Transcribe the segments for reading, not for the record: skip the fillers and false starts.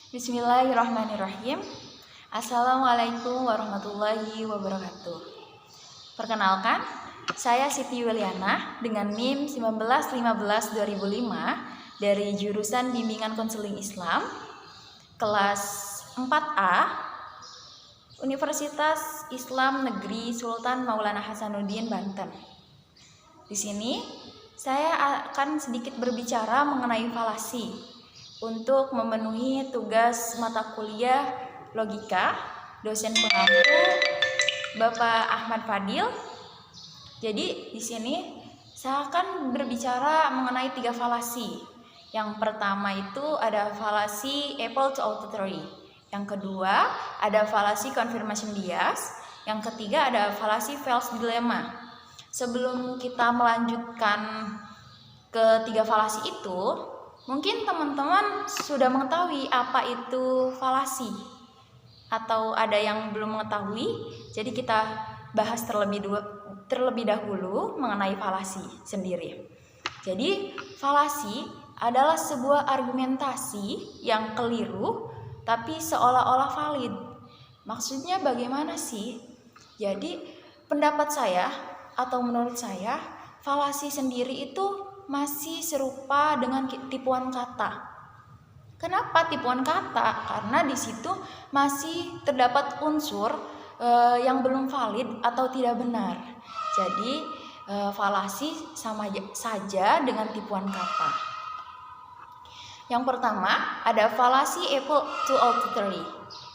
Bismillahirrahmanirrahim. Assalamualaikum warahmatullahi wabarakatuh. Perkenalkan, saya Siti Wiliana dengan NIM 1915-2005 dari jurusan Bimbingan Konseling Islam, kelas 4A, Universitas Islam Negeri Sultan Maulana Hasanuddin, Banten. Di sini saya akan sedikit berbicara mengenai falasi untuk memenuhi tugas mata kuliah logika dosen pengampu Bapak Ahmad Fadil. Jadi di sini saya akan berbicara mengenai 3 falasi. Yang pertama itu ada falasi apple to auditory. Yang kedua ada falasi confirmation bias. Yang ketiga ada falasi false dilemma. Sebelum kita melanjutkan ke 3 falasi itu, mungkin teman-teman sudah mengetahui apa itu falasi atau ada yang belum mengetahui. Jadi kita bahas terlebih dahulu mengenai falasi sendiri. Jadi falasi adalah sebuah argumentasi yang keliru tapi seolah-olah valid. Maksudnya bagaimana sih? Jadi pendapat saya atau menurut saya, falasi sendiri itu masih serupa dengan tipuan kata. Kenapa tipuan kata? Karena di situ masih terdapat unsur yang belum valid atau tidak benar. Jadi falasi sama saja dengan tipuan kata. Yang pertama ada falasi apple to auditory.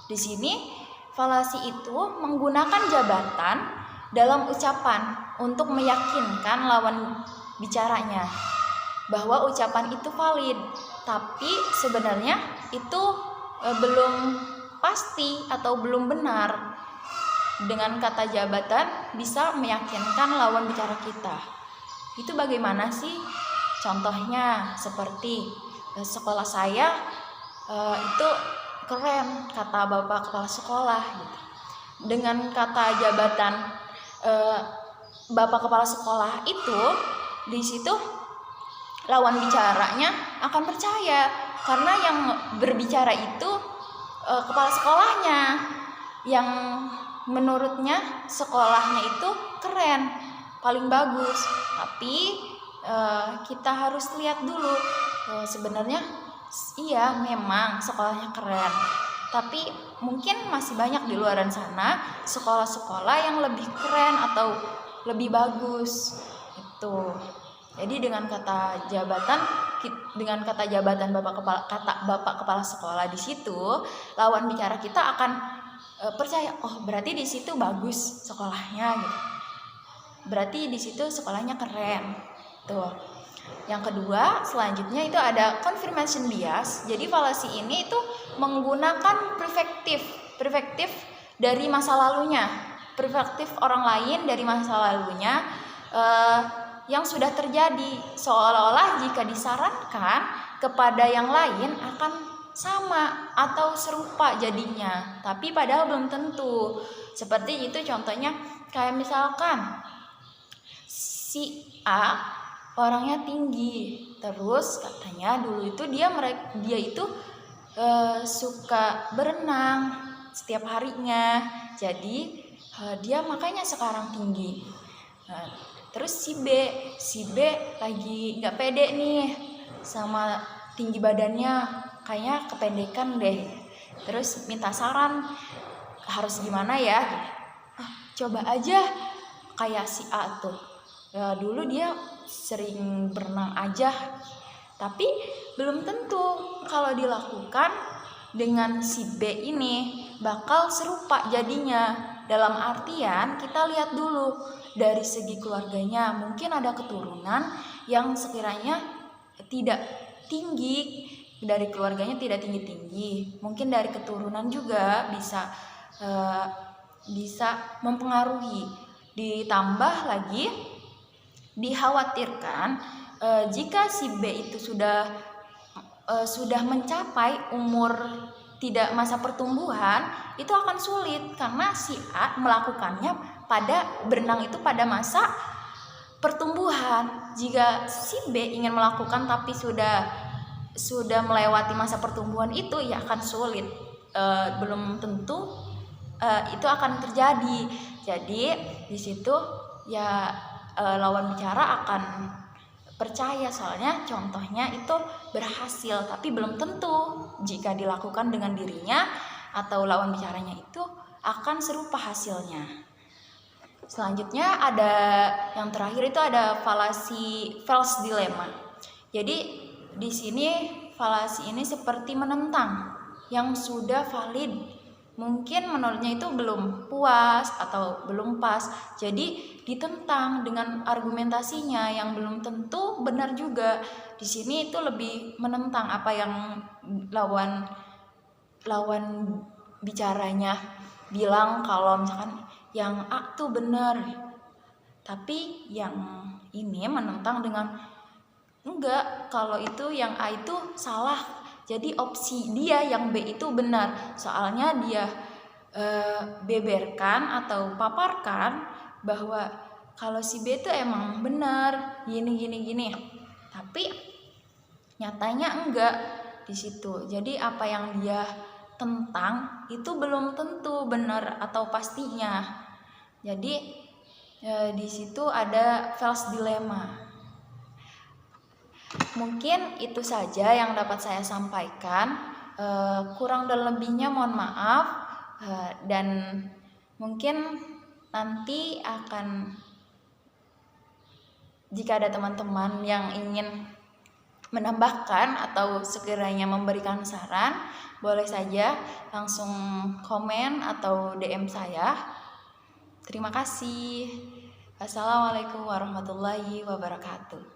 Di sini falasi itu menggunakan jabatan dalam ucapan untuk meyakinkan lawan bicaranya bahwa ucapan itu valid, tapi sebenarnya itu belum pasti atau belum benar. Dengan kata jabatan bisa meyakinkan lawan bicara kita. Itu bagaimana sih? Contohnya seperti sekolah saya itu keren, kata Bapak Kepala Sekolah gitu. Dengan kata jabatan Bapak Kepala Sekolah itu, di situ lawan bicaranya akan percaya karena yang berbicara itu kepala sekolahnya yang menurutnya sekolahnya itu keren, paling bagus. Tapi kita harus lihat dulu sebenarnya iya memang sekolahnya keren, tapi mungkin masih banyak di luaran sana sekolah-sekolah yang lebih keren atau lebih bagus. Itu. Jadi dengan kata jabatan Bapak Kepala Sekolah di situ, lawan bicara kita akan percaya, oh berarti di situ bagus sekolahnya gitu. Berarti di situ sekolahnya keren. Tuh. Yang kedua, selanjutnya itu ada confirmation bias. Jadi falasi ini itu menggunakan perspektif dari masa lalunya. Perspektif orang lain dari masa lalunya yang sudah terjadi, seolah-olah jika disarankan kepada yang lain akan sama atau serupa jadinya, tapi padahal belum tentu. Seperti itu contohnya, kayak misalkan si A orangnya tinggi, terus katanya dulu itu dia itu suka berenang setiap harinya, jadi dia makanya sekarang tinggi. Terus si B lagi nggak pede nih sama tinggi badannya, kayaknya kependekan deh. Terus minta saran harus gimana ya? Coba aja kayak si A tuh. Ya, dulu dia sering berenang aja, tapi belum tentu kalau dilakukan dengan si B ini bakal serupa jadinya. Dalam artian kita lihat dulu dari segi keluarganya, mungkin ada keturunan yang sekiranya tidak tinggi, dari keluarganya tidak tinggi-tinggi, mungkin dari keturunan juga bisa mempengaruhi. Ditambah lagi dikhawatirkan jika si B itu sudah mencapai umur tidak masa pertumbuhan, itu akan sulit karena si A melakukannya berenang itu pada masa pertumbuhan. Jika si B ingin melakukan tapi sudah sudah melewati masa pertumbuhan itu ya akan sulit. Belum tentu itu akan terjadi. Jadi di situ ya lawan bicara akan percaya, soalnya contohnya itu berhasil, tapi belum tentu jika dilakukan dengan dirinya atau lawan bicaranya itu akan serupa hasilnya. Selanjutnya ada yang terakhir itu ada false dilemma. Jadi di sini falasi ini seperti menentang yang sudah valid. Mungkin menurutnya itu belum puas atau belum pas, jadi ditentang dengan argumentasinya yang belum tentu benar juga. Di sini itu lebih menentang apa yang lawan bicaranya bilang, kalau misalkan yang A tuh benar, tapi yang ini menentang dengan enggak, kalau itu yang A itu salah, jadi opsi dia yang B itu benar. Soalnya dia beberkan atau paparkan bahwa kalau si B itu emang benar gini, tapi nyatanya enggak di situ. Jadi apa yang dia tentang itu belum tentu benar atau pastinya. Jadi di situ ada false dilemma. Mungkin itu saja yang dapat saya sampaikan. Kurang dan lebihnya mohon maaf. Dan mungkin nanti akan, jika ada teman-teman yang ingin menambahkan atau sekiranya memberikan saran, boleh saja langsung komen atau DM saya. Terima kasih. Assalamualaikum warahmatullahi wabarakatuh.